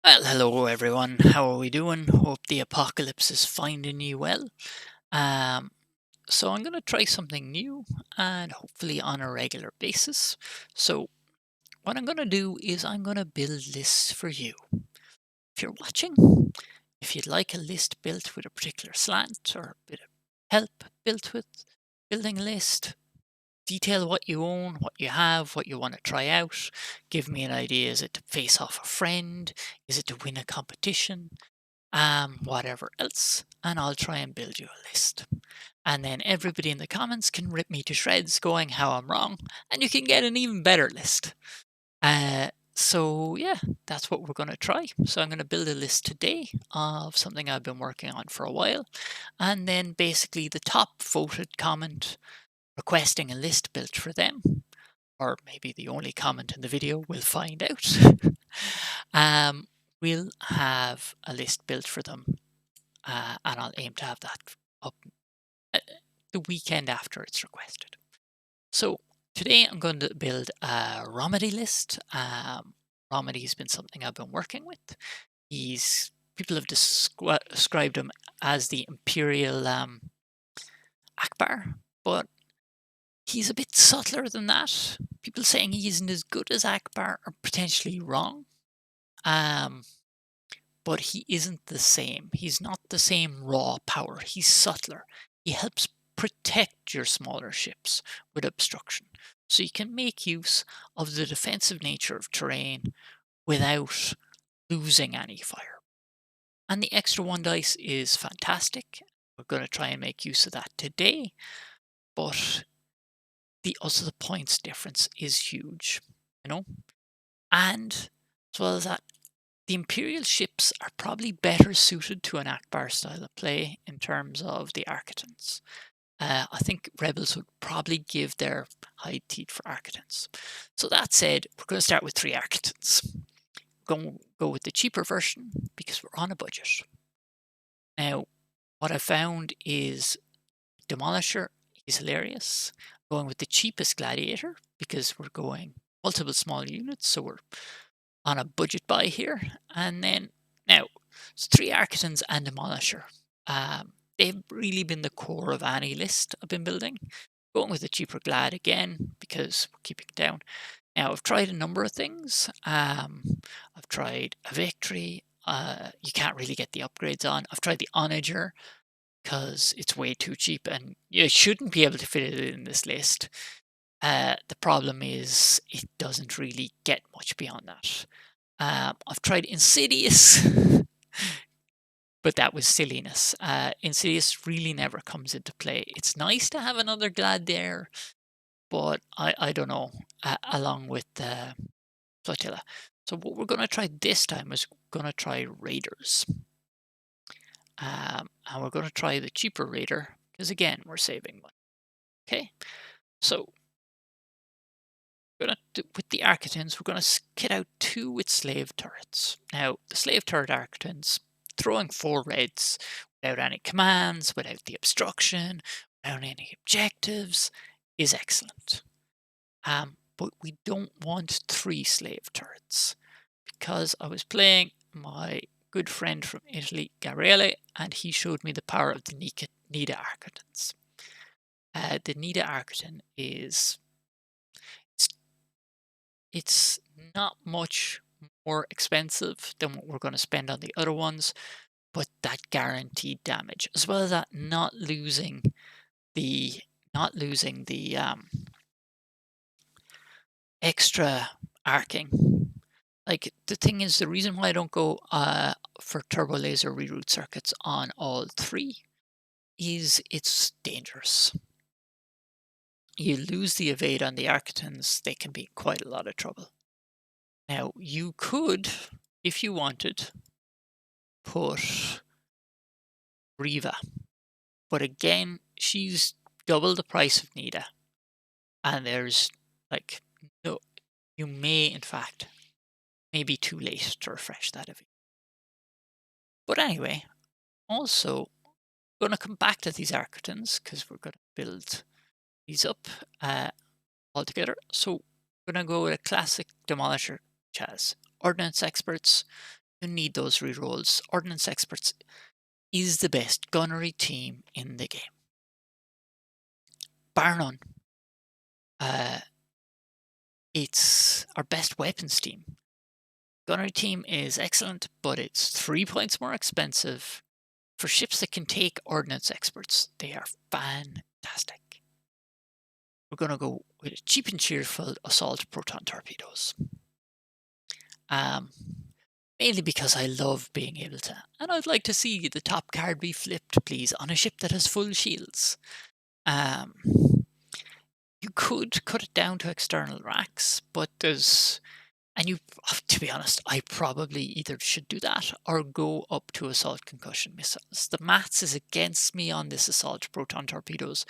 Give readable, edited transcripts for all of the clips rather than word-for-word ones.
Well, hello everyone. How are we doing? Hope the apocalypse is finding you well. Um, so I'm going to try something new and hopefully on a regular basis. So what I'm going to do is I'm going to build lists for you. If you're watching, if you'd like a list built with a particular slant or a bit of help built with building a list, detail what you own, what you have, what you want to try out. Give me an idea. Is it to face off a friend? Is it to win a competition? Whatever else, and I'll try and build you a list. And then everybody in the comments can rip me to shreds going how I'm wrong, and you can get an even better list. So yeah, that's what we're going to try. So I'm going to build a list today of something I've been working on for a while, and then basically the top voted comment requesting a list built for them, or maybe the only comment in the video, we'll find out. um, we'll have a list built for them, and I'll aim to have that up uh, the weekend after it's requested. So today I'm going to build a Romedy list. Romedy has been something I've been working with. People have described him as the Imperial Akbar, but he's a bit subtler than that. People saying he isn't as good as Akbar are potentially wrong. But he isn't the same. He's not the same raw power. He's subtler. He helps protect your smaller ships with obstruction. So you can make use of the defensive nature of terrain without losing any fire. And the extra one dice is fantastic. We're going to try and make use of that today. But also the points difference is huge, you know? And as well as that, the Imperial ships are probably better suited to an Akbar style of play in terms of the Architans. I think Rebels would probably give their hide teeth for Architans. So that said, we're going to start with 3 Architans. We're going to go with the cheaper version because we're on a budget. Now, what I found is Demolisher is hilarious. Going with the cheapest Gladiator because we're going multiple small units, so we're on a budget buy here. And then now it's 3 Architans and Demolisher. They've really been the core of any list I've been building. Going with the cheaper Glad again because we're keeping it down. Now I've tried a number of things. I've tried a Victory. You can't really get the upgrades on. I've tried the Onager because it's way too cheap and you shouldn't be able to fit it in this list. The problem is it doesn't really get much beyond that. I've tried Insidious, but that was silliness. Insidious really never comes into play. It's nice to have another Glad there, but I don't know, along with Flotilla. So what we're going to try this time is going to try Raiders. And we're going to try the cheaper Raider, because again, we're saving money. Okay, so with the Architans, we're going to kit out 2 with slave turrets. Now, the slave turret Architans, throwing 4 reds without any commands, without the obstruction, without any objectives, is excellent. But we don't want 3 slave turrets because I was playing my good friend from Italy, Gabriele, and he showed me the power of the Nida Architans. The Nida Architan is it's not much more expensive than what we're going to spend on the other ones, but that guaranteed damage, as well as that not losing the extra arcing. Like the thing is, the reason why I don't go for turbo laser reroute circuits on all 3 is it's dangerous. You lose the evade on the Architans, they can be in quite a lot of trouble. Now you could, if you wanted, put Riva. But again, she's double the price of Nida. And there's like no, you may in fact be too late to refresh that event. But anyway, also going to come back to these Architans because we're going to build these up all together. So we're going to go with a classic Demolisher which has Ordnance Experts, You need those rerolls. Ordnance Experts is the best gunnery team in the game. Bar none. It's our best weapons team. Gunnery team is excellent, but it's 3 points more expensive. For ships that can take Ordnance Experts, they are fantastic. We're going to go with a cheap and cheerful Assault Proton Torpedoes. Mainly because I love being able to, and I'd like to see the top card be flipped, please, on a ship that has full shields. You could cut it down to external racks, but there's, and you, to be honest, I probably either should do that or go up to assault concussion missiles. The maths is against me on this assault proton torpedoes,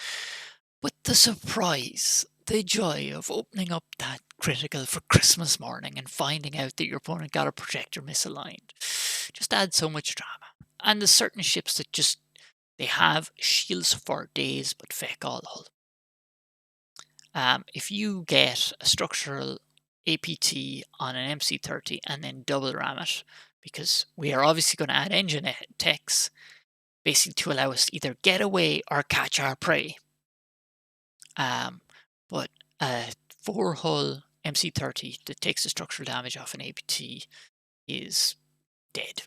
but the surprise, the joy of opening up that critical for Christmas morning and finding out that your opponent got a projector misaligned just adds so much drama. And there's certain ships that just, they have shields for days but feck all hull. If you get a structural APT on an MC30 and then double ram it, because we are obviously going to add engine techs, basically to allow us to either get away or catch our prey. But a 4-hull MC30 that takes the structural damage off an APT is dead.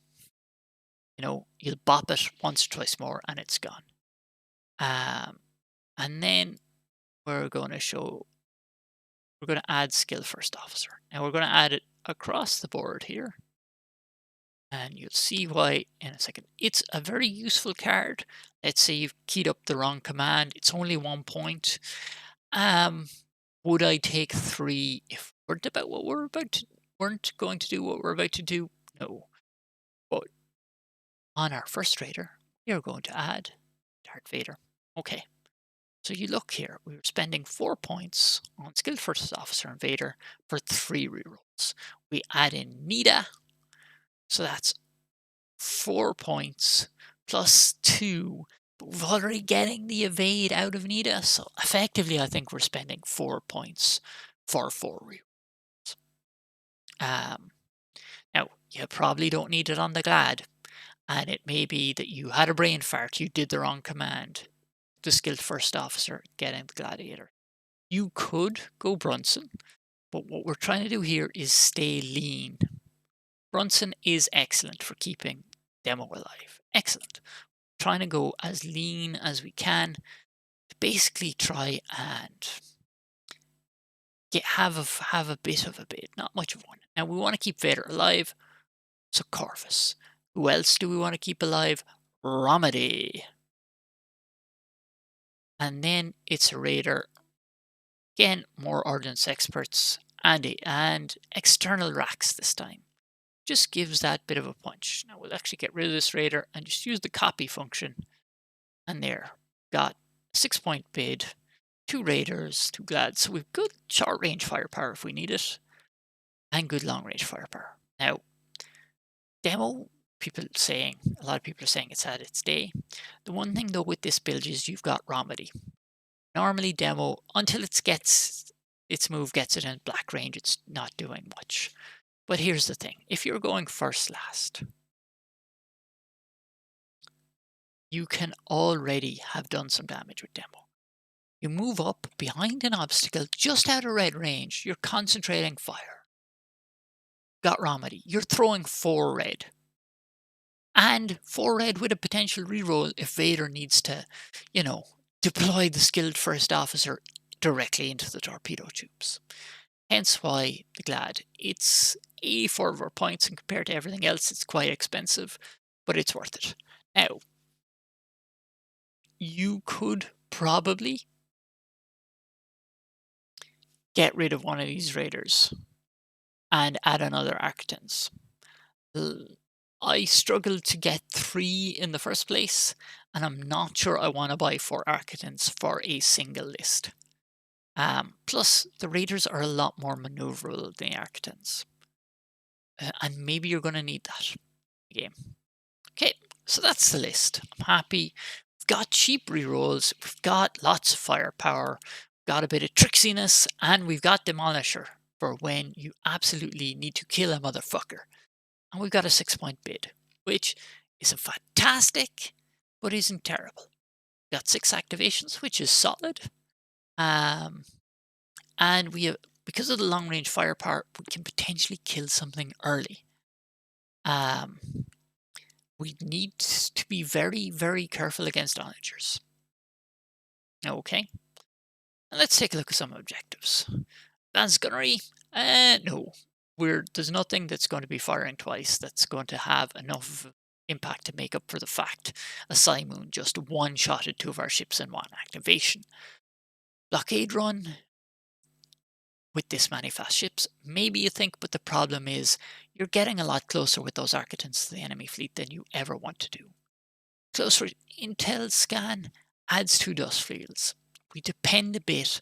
You know, you'll bop it once or twice more and it's gone. And then we're going to add skill first officer. Now we're going to add it across the board here. And you'll see why in a second. It's a very useful card. Let's say you've keyed up the wrong command. It's only 1 point. Would I take 3 if we weren't going to do what we're about to do? No. But on our first raider, we are going to add Darth Vader. Okay. So you look here, we were spending 4 points on Skill First Officer and Vader for 3 rerolls. We add in Nita, so that's 4 points plus 2. But we're already getting the evade out of Nita, so effectively I think we're spending 4 points for 4 rerolls. Now, you probably don't need it on the Glad, and it may be that you had a brain fart, you did the wrong command. The Skilled First Officer getting the Gladiator. You could go Brunson, but what we're trying to do here is stay lean. Brunson is excellent for keeping Demo alive. Excellent. Trying to go as lean as we can to basically try and have a bit of a bid, not much of one. Now we want to keep Vader alive, so Corvus. Who else do we want to keep alive? Romedy. And then it's a Raider. Again, more Ordnance Experts and external racks this time. Just gives that bit of a punch. Now we'll actually get rid of this Raider and just use the copy function. And there, got a 6-point bid, 2 Raiders, 2 Glads. So we've good short range firepower if we need it, and good long range firepower. Now, Demo, a lot of people are saying it's had its day. The one thing though with this build is you've got Romedy. Normally Demo, until its move gets it in black range, it's not doing much. But here's the thing, if you're going first last, you can already have done some damage with Demo. You move up behind an obstacle just out of red range, you're concentrating fire. Got Romedy, you're throwing 4 red. And 4 red with a potential reroll if Vader needs to, deploy the Skilled First Officer directly into the torpedo tubes. Hence why the Glad. It's 84 of our points, and compared to everything else, it's quite expensive, but it's worth it. Now, you could probably get rid of one of these Raiders and add another Architans. I struggled to get 3 in the first place, and I'm not sure I want to buy 4 Architans for a single list. Plus, the Raiders are a lot more maneuverable than the Architans. And maybe you're going to need that in the game. Okay, so that's the list. I'm happy. We've got cheap rerolls, we've got lots of firepower, we've got a bit of tricksiness, and we've got Demolisher for when you absolutely need to kill a motherfucker. and we've got a 6-point bid, which isn't fantastic, but isn't terrible. We've got 6 activations, which is solid. And we have, because of the long range firepower, we can potentially kill something early. We need to be very, very careful against onagers. Okay. And let's take a look at some objectives. Advanced gunnery? No. There's nothing that's going to be firing twice that's going to have enough impact to make up for the fact a Simoon just one-shotted 2 of our ships in 1 activation. Blockade run with this many fast ships, maybe you think, but the problem is you're getting a lot closer with those Architans to the enemy fleet than you ever want to do. Closer intel scan adds 2 dust fields. We depend a bit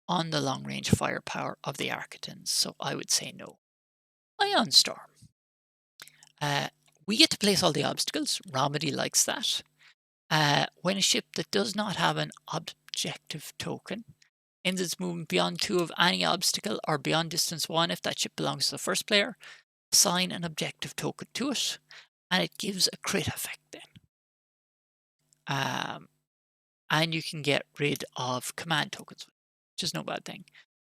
on the long-range firepower of the Architans, so I would say no. Ion Storm. We get to place all the obstacles. Romedy likes that. When a ship that does not have an objective token ends its movement beyond 2 of any obstacle or beyond distance 1 if that ship belongs to the first player, assign an objective token to it, and it gives a crit effect then. And you can get rid of command tokens, which is no bad thing.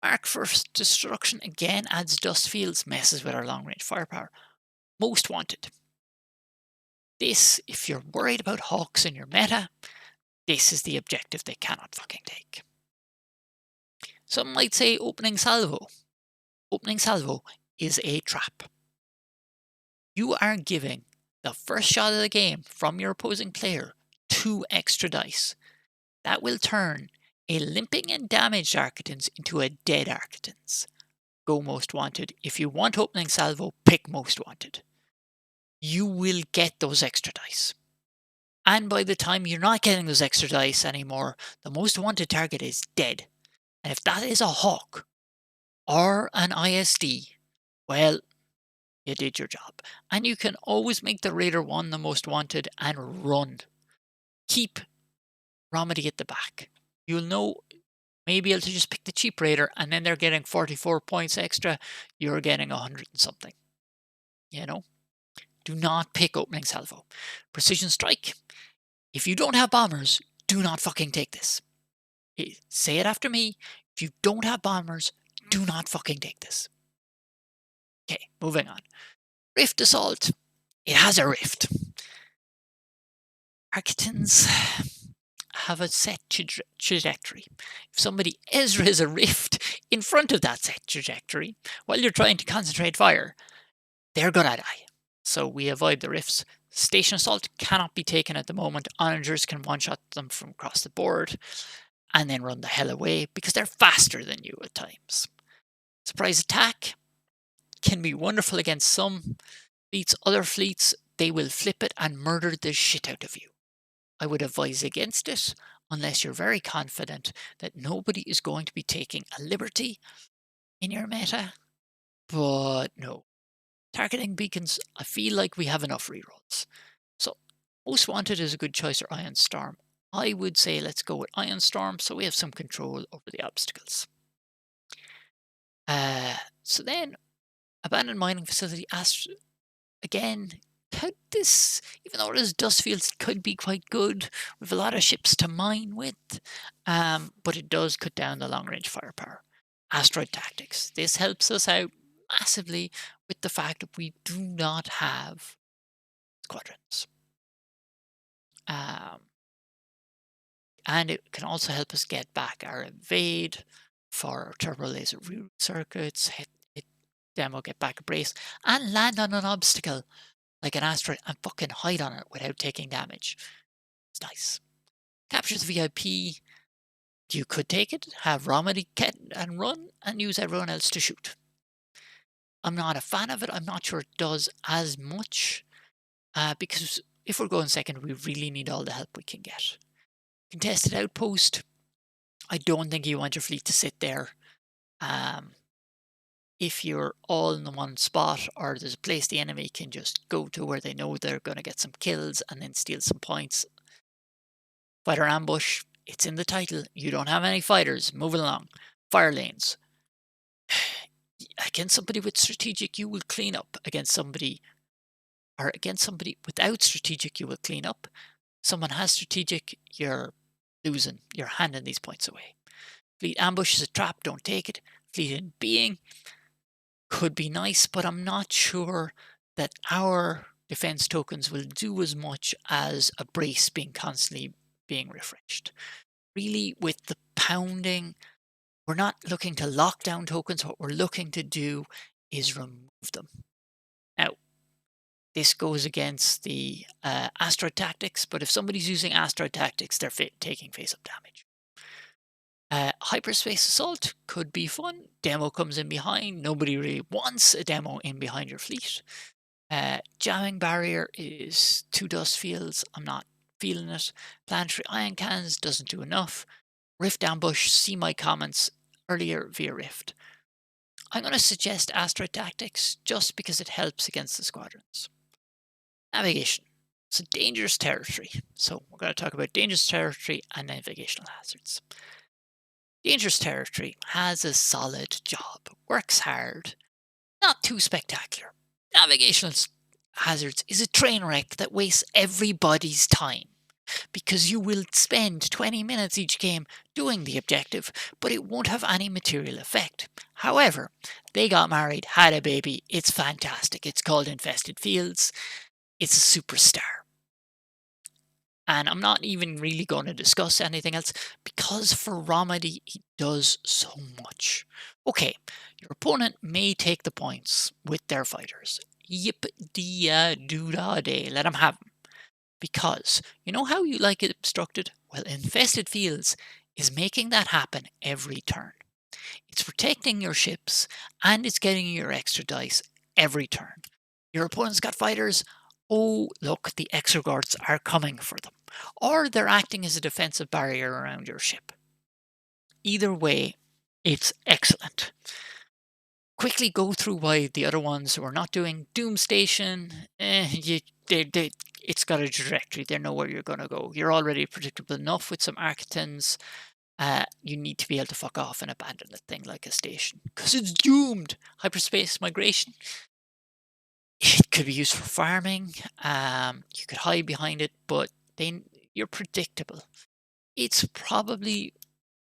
Mark First Destruction again adds dust fields, messes with our long range firepower. Most Wanted. This, if you're worried about Hawks in your meta, this is the objective they cannot fucking take. Some might say Opening Salvo. Opening Salvo is a trap. You are giving the first shot of the game from your opposing player 2 extra dice. That will turn a limping and damaged Architans into a dead Architans. Go Most Wanted. If you want Opening Salvo, pick Most Wanted. You will get those extra dice. And by the time you're not getting those extra dice anymore, the Most Wanted target is dead. And if that is a Hawk or an ISD, well, you did your job. And you can always make the Raider 1 the Most Wanted and run. Keep Romedy at the back. You'll know, maybe able to just pick the cheap Raider, and then they're getting 44 points extra. You're getting 100 and something. You know? Do not pick Opening Salvo. Precision Strike. If you don't have bombers, do not fucking take this. Say it after me. If you don't have bombers, do not fucking take this. Okay, moving on. Rift Assault. It has a rift. Architans have a set trajectory. If somebody Ezra's a rift in front of that set trajectory while you're trying to concentrate fire, they're gonna die. So we avoid the rifts. Station Assault cannot be taken at the moment. Onagers can one-shot them from across the board and then run the hell away because they're faster than you at times. Surprise Attack can be wonderful against some fleets. Other fleets, they will flip it and murder the shit out of you. I would advise against it unless you're very confident that nobody is going to be taking a liberty in your meta. But no. Targeting beacons, I feel like we have enough rerolls. So, Most Wanted is a good choice, or Ion Storm. I would say let's go with Ion Storm so we have some control over the obstacles. So then, Abandoned Mining Facility, again, could this, even though there's dust fields, could be quite good. We have a lot of ships to mine with, but it does cut down the long-range firepower. Asteroid Tactics. This helps us out massively with the fact that we do not have squadrons. And it can also help us get back our evade for turbo laser root circuits, hit demo, get back a brace, and land on an obstacle like an asteroid and fucking hide on it without taking damage. It's nice. Captures VIP. You could take it, have Romedy get and run, and use everyone else to shoot. I'm not a fan of it. I'm not sure it does as much because if we're going second, we really need all the help we can get. Contested Outpost. I don't think you want your fleet to sit there. If you're all in the one spot or there's a place the enemy can just go to where they know they're going to get some kills and then steal some points. Fighter Ambush, it's in the title. You don't have any fighters. Move along. Fire lanes. Against somebody with strategic, you will clean up. Against somebody or against somebody without strategic, you will clean up. Someone has strategic, you're losing. You're handing these points away. Fleet ambush is a trap, don't take it. Fleet in being could be nice, but I'm not sure that our defense tokens will do as much as a brace being constantly being refreshed. Really, with the pounding, we're not looking to lock down tokens. What we're looking to do is remove them. Now, this goes against the asteroid tactics, but if somebody's using asteroid tactics, they're taking face-up damage. Hyperspace assault could be fun. Demo comes in behind. Nobody really wants a demo in behind your fleet. Jamming barrier is 2 dust fields. I'm not feeling it. Planetary ion cannons doesn't do enough. Rift ambush, see my comments earlier via Rift. I'm going to suggest asteroid tactics just because it helps against the squadrons. Navigation. It's a dangerous territory. So we're going to talk about dangerous territory and navigational hazards. Dangerous territory has a solid job, works hard, not too spectacular. Navigational hazards is a train wreck that wastes everybody's time because you will spend 20 minutes each game doing the objective, but it won't have any material effect. However, they got married, had a baby, it's fantastic. It's called Infested Fields. It's a superstar. And I'm not even really going to discuss anything else because for Romedy, he does so much. Okay, your opponent may take the points with their fighters. Yip dee doo da day, let them have them. Because you know how you like it obstructed? Well, Infested Fields is making that happen every turn. It's protecting your ships and it's getting you your extra dice every turn. Your opponent's got fighters. Oh, look, the exoguards are coming for them. Or they're acting as a defensive barrier around your ship. Either way, it's excellent. Quickly go through why the other ones were not doing. Doom Station, it's got a trajectory. They know where you're going to go. You're already predictable enough with some Architans. You need to be able to fuck off and abandon a thing like a station. Because it's doomed. Hyperspace migration. It could be used for farming. You could hide behind it, but then you're predictable. It's probably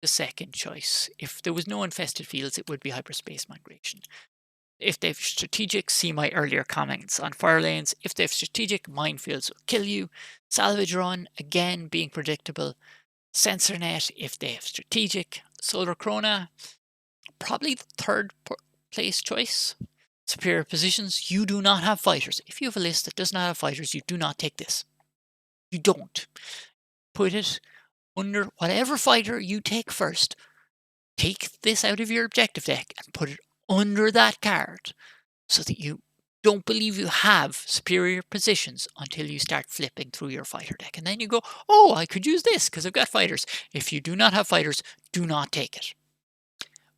the second choice. If there was no Infested Fields, it would be Hyperspace migration. If they have strategic, see my earlier comments on fire lanes. If they have strategic, minefields will kill you. Salvage run, again, being predictable. Sensor net, if they have strategic. Solar Corona, probably the third place choice. Superior positions, you do not have fighters. If you have a list that does not have fighters, you do not take this. You don't. Put it under whatever fighter you take first. Take this out of your objective deck and put it under that card so that you don't believe you have superior positions until you start flipping through your fighter deck. And then you go, oh, I could use this because I've got fighters. If you do not have fighters, do not take it.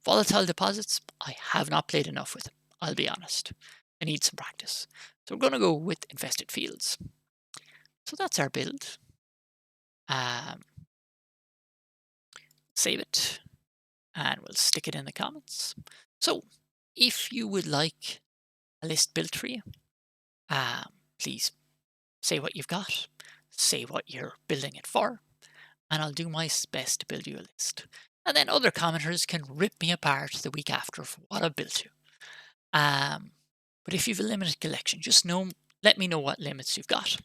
Volatile deposits, I have not played enough with them. I'll be honest. I need some practice. So we're going to go with Infested Fields. So that's our build. Save it. And we'll stick it in the comments. So if you would like a list built for you, please say what you've got. Say what you're building it for. And I'll do my best to build you a list. And then other commenters can rip me apart the week after for what I've built you. But if you've a limited collection, just let me know what limits you've got.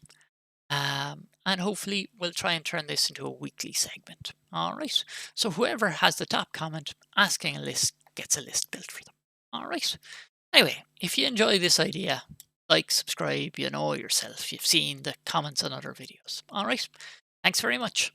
And hopefully we'll try and turn this into a weekly segment. All right. So whoever has the top comment asking a list gets a list built for them. All right. Anyway, if you enjoy this idea, like, subscribe, you know yourself. You've seen the comments on other videos. All right. Thanks very much.